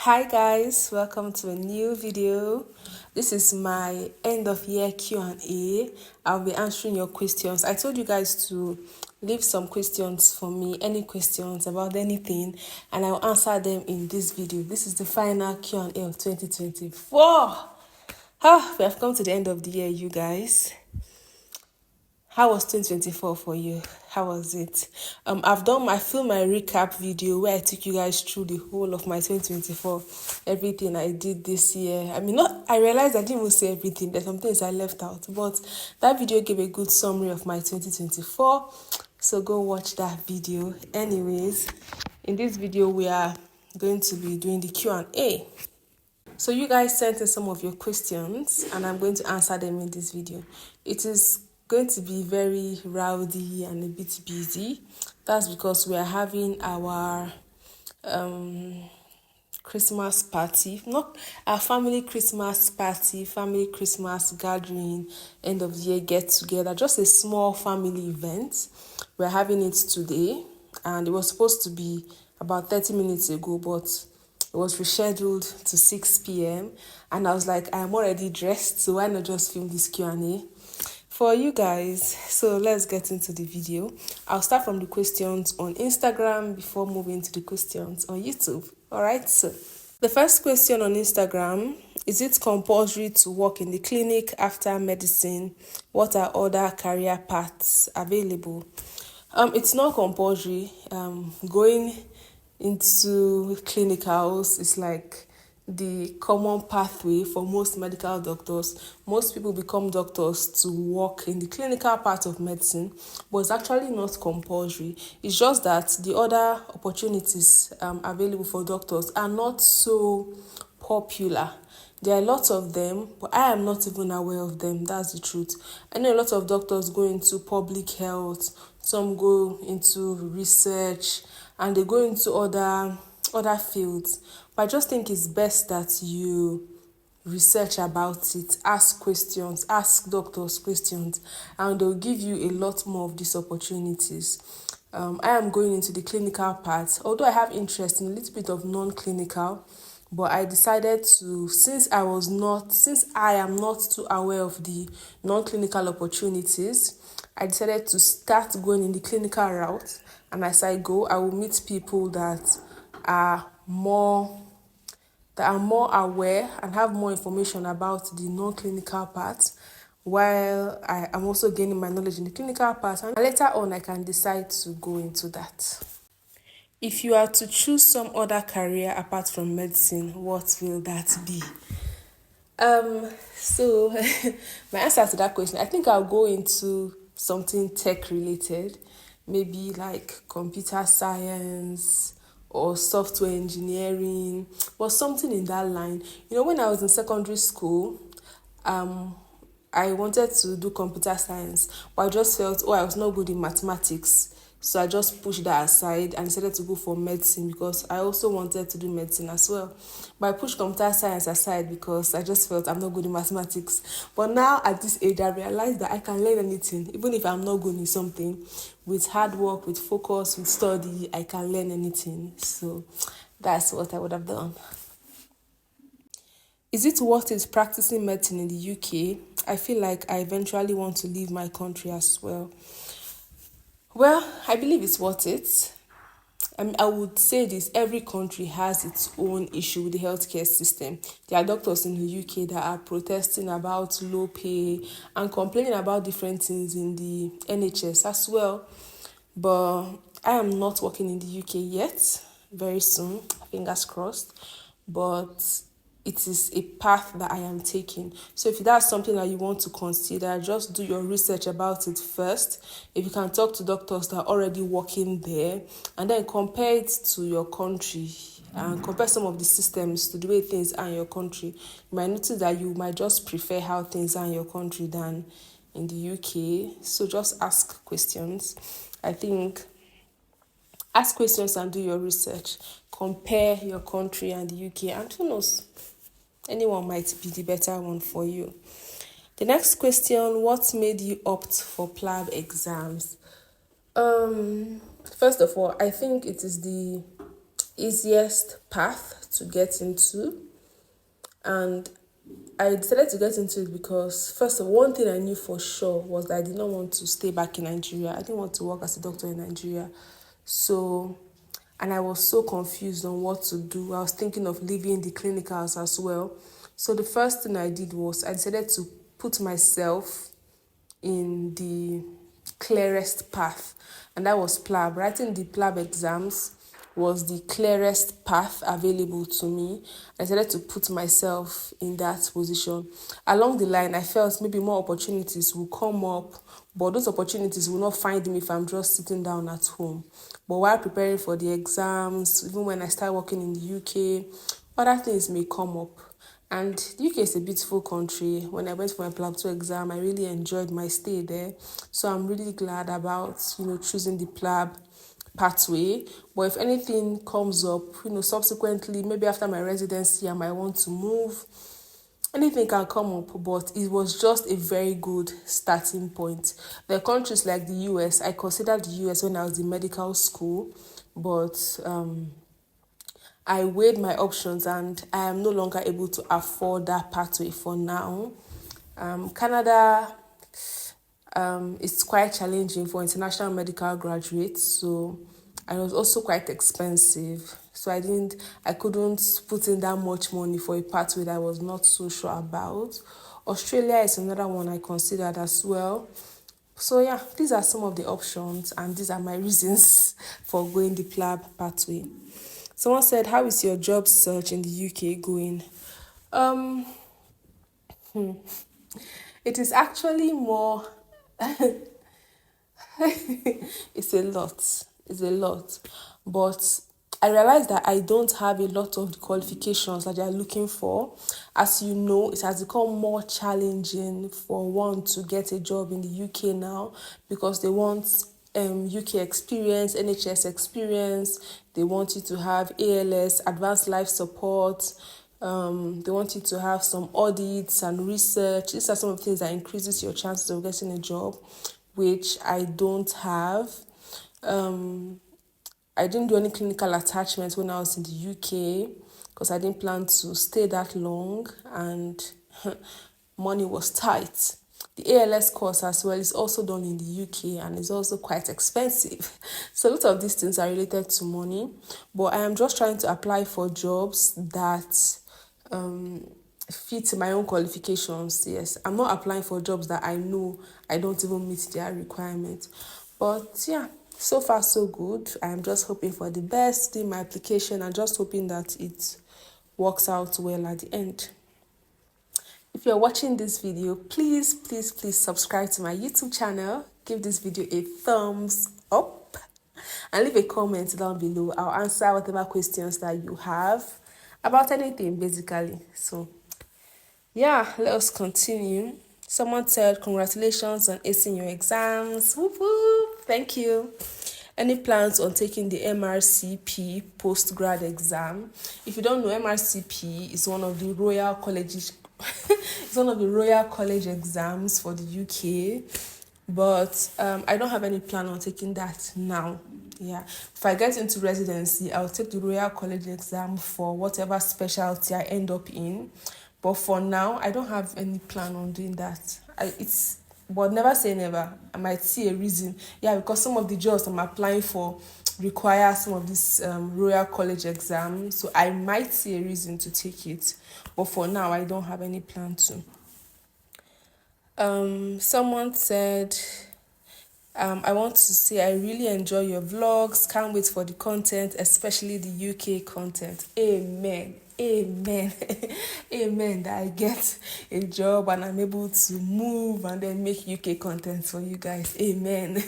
Hi guys, welcome to a new video. This is my end of year Q&A. I'll be answering your questions. I told you guys to leave some questions for me, any questions about anything, and I'll answer them in this video. This is the final Q&A of 2024. We have come to the end of the year, you guys. How was 2024 for you? How was it? I've done my recap video where I took you guys through the whole of my 2024, everything I did this year. I realized I didn't even say everything. There's some things I left out, but that video gave a good summary of my 2024. So go watch that video. Anyways, in this video, we are going to be doing the Q&A. So you guys sent in some of your questions and I'm going to answer them in this video. It is going to be very rowdy and a bit busy. That's because we are having our Christmas party, not our family Christmas party, family Christmas gathering, end of the year get together, just a small family event. We're having it today and it was supposed to be about 30 minutes ago, but it was rescheduled to 6 p.m. and I was like, I'm already dressed, so why not just film this Q&A for you guys? So let's get into the video. I'll start from the questions on Instagram before moving to the questions on YouTube. All right, so the first question on Instagram: is it compulsory to work in the clinic after medicine? What are other career paths available? It's not compulsory. Going into clinicals is like the common pathway for most medical doctors. Most people become doctors to work in the clinical part of medicine, but it's actually not compulsory. It's just that the other opportunities available for doctors are not so popular. There are lots of them, but I am not even aware of them. That's the truth. I know a lot of doctors go into public health, some go into research, and they go into other fields. But I just think it's best that you research about it, ask questions, ask doctors questions, and they'll give you a lot more of these opportunities. I am going into the clinical part, although I have interest in a little bit of non-clinical, but I decided to, since I am not too aware of the non-clinical opportunities, I decided to start going in the clinical route. And as I go, I will meet people that are more aware and have more information about the non-clinical part, while I am also gaining my knowledge in the clinical part, and later on I can decide to go into that. If you are to choose some other career apart from medicine, what will that be? So my answer to that question, I think I'll go into something tech related, maybe like computer science or software engineering, or something in that line. When I was in secondary school, I wanted to do computer science, but I just felt, I was not good in mathematics. So I just pushed that aside and decided to go for medicine because I also wanted to do medicine as well. But I pushed computer science aside because I just felt I'm not good in mathematics. But now at this age, I realized that I can learn anything. Even if I'm not good in something, with hard work, with focus, with study, I can learn anything. So that's what I would have done. Is it worth it practicing medicine in the UK? I feel like I eventually want to leave my country as well. Well, I believe it's worth it. I would say this: every country has its own issue with the healthcare system. There are doctors in the UK that are protesting about low pay and complaining about different things in the NHS as well. But I am not working in the UK yet. Very soon, fingers crossed. But it is a path that I am taking. So if that's something that you want to consider, just do your research about it first. If you can talk to doctors that are already working there, and then compare it to your country and compare some of the systems to the way things are in your country, you might notice that you might just prefer how things are in your country than in the UK. So just ask questions. I think ask questions and do your research. Compare your country and the UK, and who knows, anyone might be the better one for you. The next question: what made you opt for PLAB exams? First of all, I think it is the easiest path to get into, and I decided to get into it because, first of all, one thing I knew for sure was that I did not want to stay back in Nigeria. I didn't want to work as a doctor in Nigeria. So, and I was so confused on what to do. I was thinking of leaving the clinicals as well. So the first thing I did was I decided to put myself in the clearest path, and that was PLAB. Writing the PLAB exams was the clearest path available to me. I decided to put myself in that position. Along the line, I felt maybe more opportunities will come up, but those opportunities will not find me if I'm just sitting down at home. But while preparing for the exams, even when I start working in the UK, other things may come up. And the UK is a beautiful country. When I went for my PLAB 2 exam, I really enjoyed my stay there. So I'm really glad about, choosing the PLAB pathway. But if anything comes up, subsequently, maybe after my residency, I might want to move. Anything can come up, but it was just a very good starting point. There are countries like the US. I considered the US when I was in medical school, but I weighed my options and I am no longer able to afford that pathway for now. Canada, it's quite challenging for international medical graduates, so and it was also quite expensive. So I couldn't put in that much money for a pathway that I was not so sure about. Australia is another one I considered as well. So yeah, these are some of the options and these are my reasons for going the PLAB pathway. Someone said, how is your job search in the UK going? It is actually more it's a lot. It's a lot. But I realized that I don't have a lot of the qualifications that they are looking for. As you know, it has become more challenging for one to get a job in the UK now because they want UK experience, NHS experience. They want you to have ALS, advanced life support. They want you to have some audits and research. These are some of the things that increases your chances of getting a job, which I don't have. I didn't do any clinical attachments when I was in the UK because I didn't plan to stay that long and money was tight. The ALS course as well is also done in the UK and is also quite expensive. So a lot of these things are related to money, but I am just trying to apply for jobs that fit my own qualifications. Yes, I'm not applying for jobs that I know I don't even meet their requirements. But yeah, so far so good. I'm just hoping for the best in my application and just hoping that it works out well at the end. If you're watching this video, please subscribe to my YouTube channel. Give this video a thumbs up and leave a comment down below. I'll answer whatever questions that you have about anything basically. So yeah, let us continue. Someone said, congratulations on acing your exams. Whoop whoop. Thank you. Any plans on taking the MRCP post-grad exam? If you don't know, MRCP is one of the Royal Colleges. It's one of the Royal College exams for the UK, but I don't have any plan on taking that now. Yeah, if I get into residency, I'll take the Royal College exam for whatever specialty I end up in. But for now, I don't have any plan on doing that. But never say never. I might see a reason. Yeah, because some of the jobs I'm applying for require some of this Royal College exam. So I might see a reason to take it. But for now, I don't have any plan to. Someone said, I want to say I really enjoy your vlogs. Can't wait for the content, especially the UK content. Amen. Amen. Amen. That I get a job and I'm able to move and then make UK content for you guys. Amen.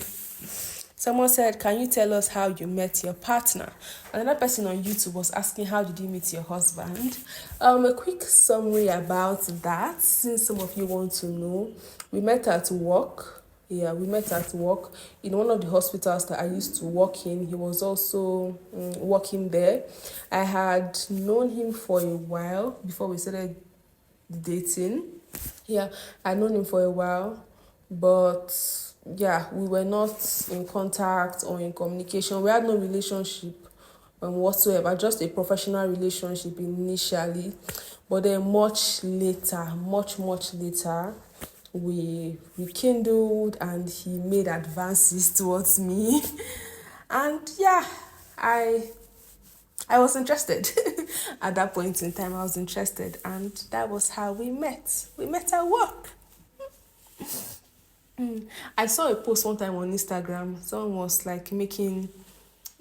Someone said, can you tell us how you met your partner? Another person on YouTube was asking, how did you meet your husband? A quick summary about that, since some of you want to know. We met at work. Yeah, we met at work in one of the hospitals that I used to work in. He was also working there. I had known him for a while before we started dating. Yeah, I'd known him for a while, but yeah, we were not in contact or in communication. We had no relationship whatsoever, just a professional relationship initially. But then much later, much later, we rekindled and he made advances towards me. And yeah, I I was interested. At that point in time, I was interested, and that was how we met. We met at work. I saw a post one time on Instagram. Someone was like making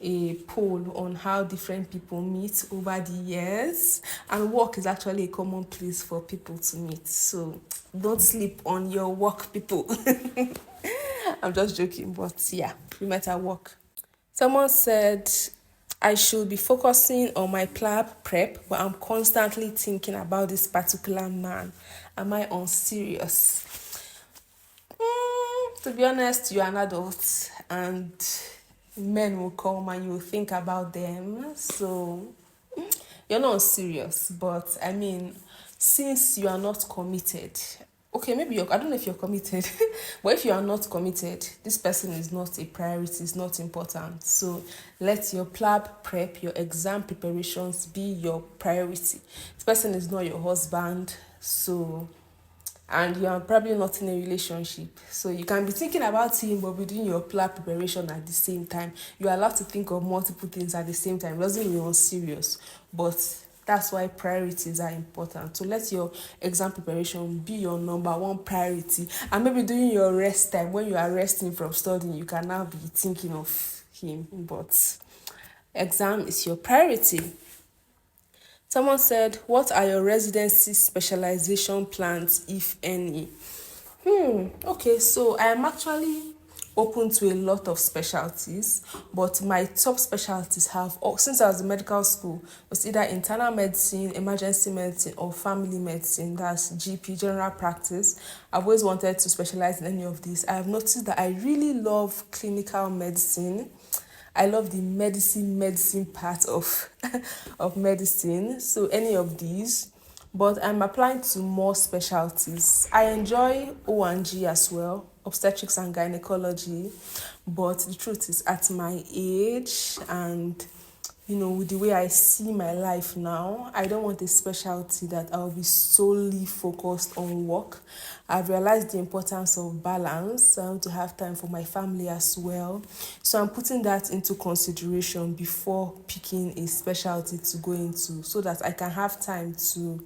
a poll on how different people meet over the years, and work is actually a common place for people to meet. So don't sleep on your work, people. I'm just joking, but yeah, we met at work. Someone said I should be focusing on my PLAB prep, but I'm constantly thinking about this particular man. Am I unserious? To be honest, you're an adult and men will come and you think about them. So you're not serious, but I mean, since you are not committed, okay, maybe I don't know if you're committed, but if you are not committed, this person is not a priority, it's not important. So let your PLAB prep, your exam preparations be your priority. This person is not your husband, so and you are probably not in a relationship. So you can be thinking about him but be doing your PLAB preparation at the same time. You are allowed to think of multiple things at the same time. It doesn't mean you're unserious, but that's why priorities are important. So let your exam preparation be your number one priority. And maybe during your rest time, when you are resting from studying, you can now be thinking of him. But exam is your priority. Someone said, what are your residency specialization plans, if any? Okay, so I am actually open to a lot of specialties, but my top specialties since I was in medical school, was either internal medicine, emergency medicine, or family medicine. That's GP, general practice. I've always wanted to specialize in any of these. I have noticed that I really love clinical medicine. I love the medicine part of of medicine. So any of these, but I'm applying to more specialties. I enjoy O&G as well, obstetrics and gynecology, but the truth is, at my age and with the way I see my life now, I don't want a specialty that I'll be solely focused on work. I've realized the importance of balance. I want to have time for my family as well. So I'm putting that into consideration before picking a specialty to go into, so that I can have time to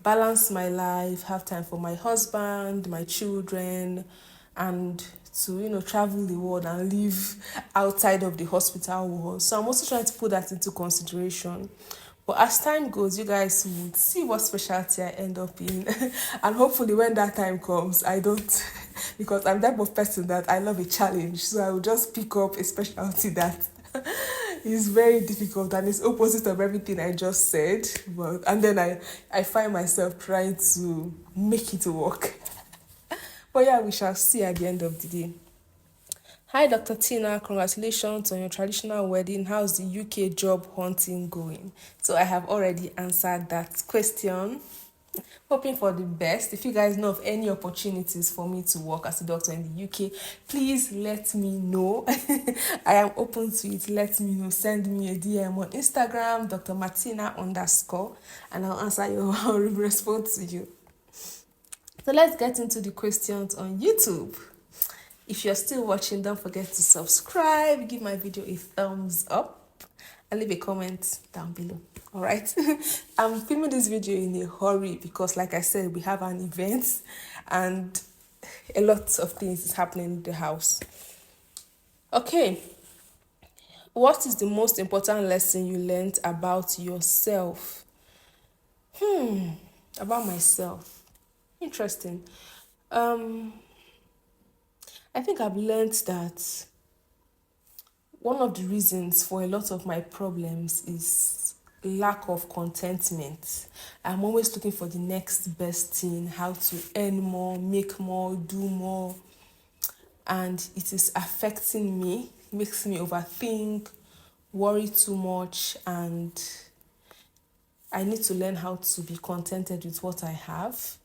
balance my life, have time for my husband, my children, and to travel the world and live outside of the hospital walls. So I'm also trying to put that into consideration. But as time goes, you guys would see what specialty I end up in. And hopefully when that time comes, I don't, because I'm the type of person that I love a challenge. So I will just pick up a specialty that is very difficult and is opposite of everything I just said. And then I find myself trying to make it work. But yeah, we shall see at the end of the day. Hi, Dr. Tina. Congratulations on your traditional wedding. How's the UK job hunting going? So I have already answered that question. Hoping for the best. If you guys know of any opportunities for me to work as a doctor in the UK, please let me know. I am open to it. Let me know. Send me a DM on Instagram, Dr. Martina _ and I'll answer you. I'll respond to you. So let's get into the questions on YouTube. If you're still watching, don't forget to subscribe, give my video a thumbs up, and leave a comment down below. All right. I'm filming this video in a hurry because, like I said, we have an event and a lot of things is happening in the house. Okay. What is the most important lesson you learned about yourself? About myself. Interesting. I think I've learned that one of the reasons for a lot of my problems is lack of contentment. I'm always looking for the next best thing, how to earn more, make more, do more. And it is affecting me, makes me overthink, worry too much, and I need to learn how to be contented with what I have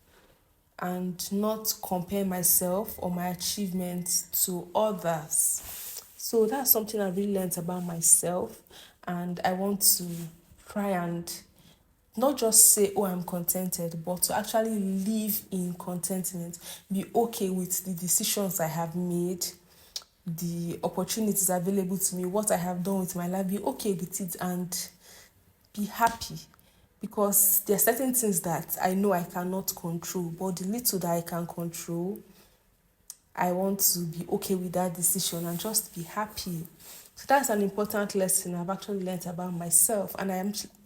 and not compare myself or my achievements to others. So that's something I really learned about myself. and I want to try and not just say, oh, I'm contented, but to actually live in contentment, be okay with the decisions I have made, the opportunities available to me, what I have done with my life, be okay with it and be happy. Because there are certain things that I know I cannot control, but the little that I can control, I want to be okay with that decision and just be happy. So that's an important lesson I've actually learned about myself, and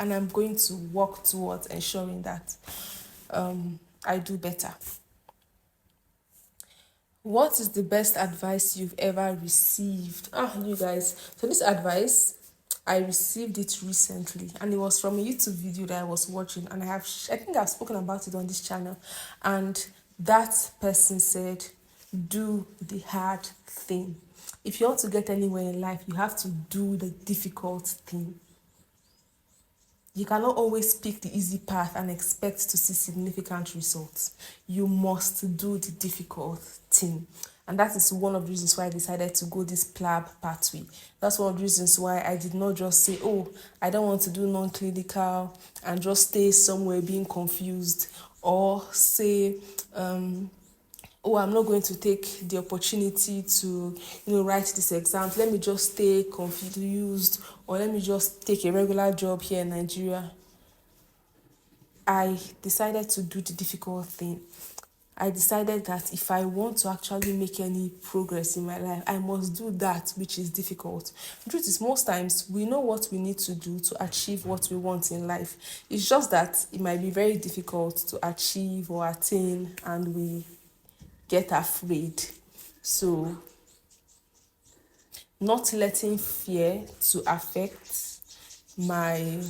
I'm going to work towards ensuring that I do better. What is the best advice you've ever received? You guys. So this advice, I received it recently, and it was from a YouTube video that I was watching, and I think I've spoken about it on this channel, and that person said, "Do the hard thing. If you want to get anywhere in life, you have to do the difficult thing. You cannot always pick the easy path and expect to see significant results. You must do the difficult thing." And that is one of the reasons why I decided to go this PLAB pathway. That's one of the reasons why I did not just say, oh, I don't want to do non-clinical and just stay somewhere being confused, or say, oh, I'm not going to take the opportunity to, write this exam. Let me just stay confused, or let me just take a regular job here in Nigeria. I decided to do the difficult thing. I decided that if I want to actually make any progress in my life, I must do that which is difficult. The truth is, most times we know what we need to do to achieve what we want in life. It's just that it might be very difficult to achieve or attain, and we get afraid. So, not letting fear to affect my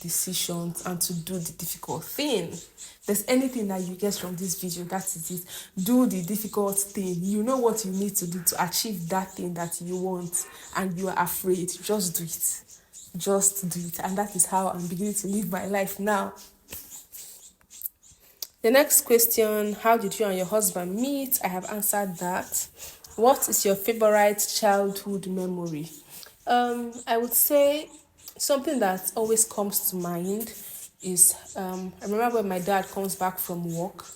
decisions and to do the difficult thing. If there's anything that you get from this video, that is it. Do the difficult thing. You know what you need to do to achieve that thing that you want, and you are afraid. Just do it. Just do it. And that is how I'm beginning to live my life now. The next question, how did you and your husband meet? I have answered that. What is your favorite childhood memory? I would say something that always comes to mind is, I remember when my dad comes back from work,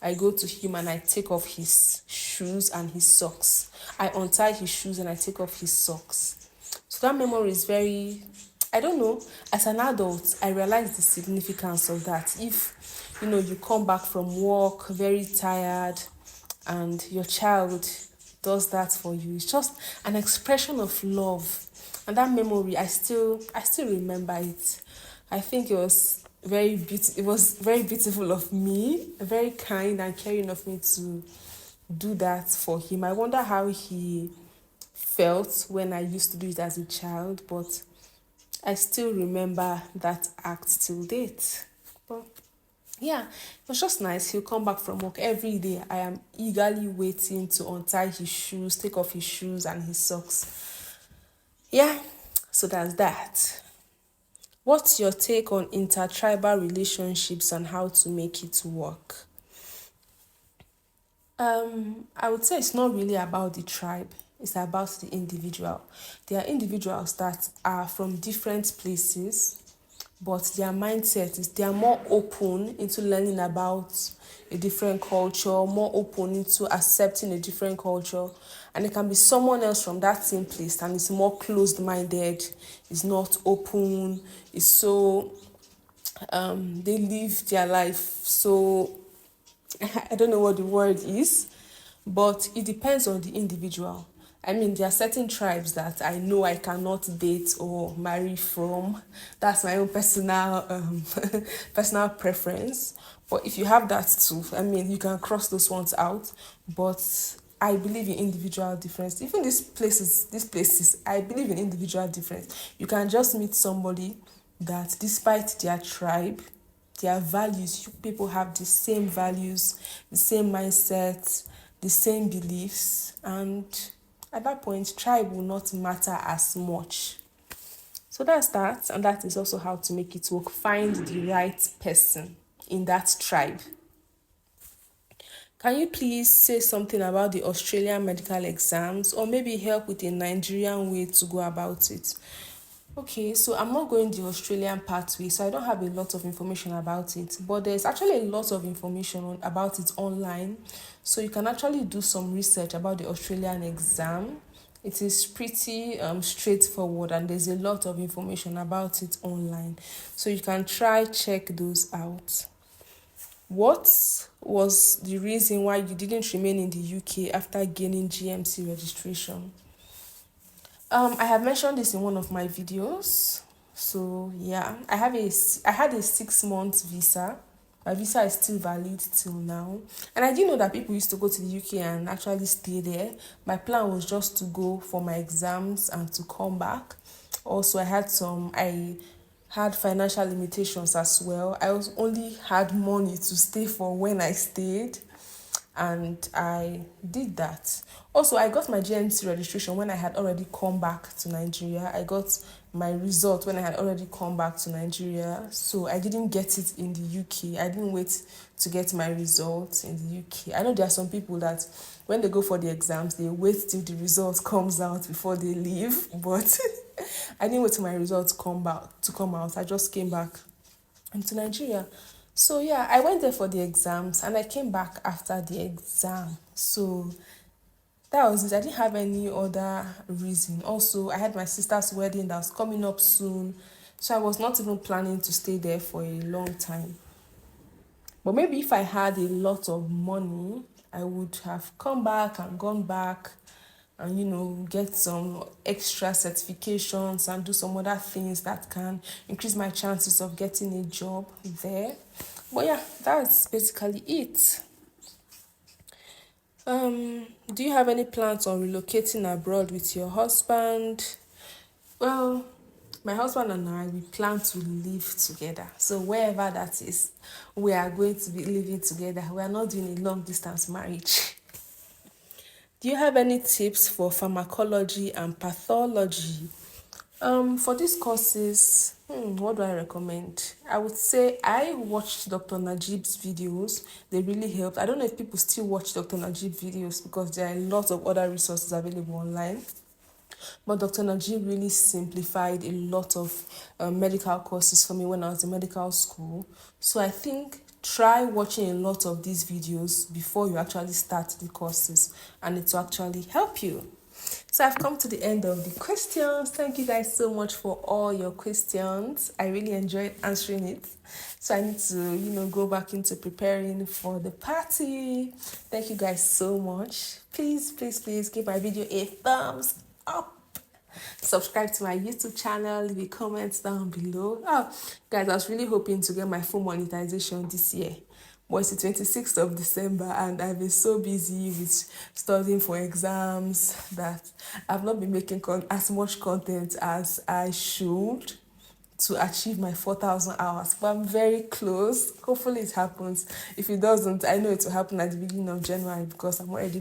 I go to him and I take off his shoes and his socks. I untie his shoes and I take off his socks. So that memory is very, I don't know, as an adult, I realize the significance of that. If, you come back from work very tired and your child does that for you, it's just an expression of love. And that memory, I still remember it. I think it was very beautiful of me, very kind and caring of me to do that for him. I wonder how he felt when I used to do it as a child, but I still remember that act till date. But yeah, it was just nice. He'll come back from work every day. I am eagerly waiting to untie his shoes, take off his shoes and his socks. Yeah, so that's that. What's your take on intertribal relationships and how to make it work? I would say it's not really about the tribe. It's about the individual. There are individuals that are from different places, but their mindset is they are more open into learning about a different culture, more open into accepting a different culture. And it can be someone else from that same place and is more closed-minded, is not open, is so, they live their life so, I don't know what the word is, but it depends on the individual. I mean, there are certain tribes that I know I cannot date or marry from. That's my own personal preference. But if you have that too, I mean, you can cross those ones out. But I believe in individual difference. Even these places, I believe in individual difference. You can just meet somebody that, despite their tribe, their values, you people have the same values, the same mindset, the same beliefs, and at that point, tribe will not matter as much. So that's that, and that is also how to make it work. Find the right person in that tribe. Can you please say something about the Australian medical exams, or maybe help with a Nigerian way to go about it? Okay, so I'm not going the Australian pathway, so I don't have a lot of information about it. But there's actually a lot of information about it online. So you can actually do some research about the Australian exam. It is pretty straightforward, and there's a lot of information about it online. So you can try check those out. What was the reason why you didn't remain in the UK after gaining GMC registration? I have mentioned this in one of my videos. So yeah, I had a 6 month visa. My visa is still valid till now. And I didn't know that people used to go to the UK and actually stay there. My plan was just to go for my exams and to come back. Also, I had financial limitations as well. I was only had money to stay for when I stayed, and I did that. Also, I got my GMC registration when I had already come back to Nigeria. I got my result when I had already come back to Nigeria. So I didn't get it in the UK. I didn't wait to get my results in the UK. I know there are some people that when they go for the exams, they wait till the result comes out before they leave. But I didn't wait till my results come out. I just came back into Nigeria. So yeah, I went there for the exams and I came back after the exam. So that was it. I didn't have any other reason. Also, I had my sister's wedding that was coming up soon. So I was not even planning to stay there for a long time. But maybe if I had a lot of money, I would have come back and gone back and get some extra certifications and do some other things that can increase my chances of getting a job there. But yeah, that's basically it. Do you have any plans on relocating abroad with your husband? Well, my husband and I, we plan to live together. So wherever that is, we are going to be living together. We are not doing a long distance marriage. Do you have any tips for pharmacology and pathology? For these courses, what do I recommend? I would say I watched Dr. Najib's videos. They really helped. I don't know if people still watch Dr. Najib videos because there are a lot of other resources available online. But Dr. Najib really simplified a lot of medical courses for me when I was in medical school. So I think try watching a lot of these videos before you actually start the courses, and it will actually help you. So I've come to the end of the questions. Thank you guys so much for all your questions. I really enjoyed answering it. So I need to, go back into preparing for the party. Thank you guys so much. Please, please, please give my video a thumbs up. Subscribe to my YouTube channel, leave a comment down below. Oh, guys, I was really hoping to get my full monetization this year. But it's the 26th of December and I've been so busy with studying for exams that I've not been making as much content as I should to achieve my 4,000 hours. But I'm very close. Hopefully it happens. If it doesn't, I know it will happen at the beginning of January because I'm already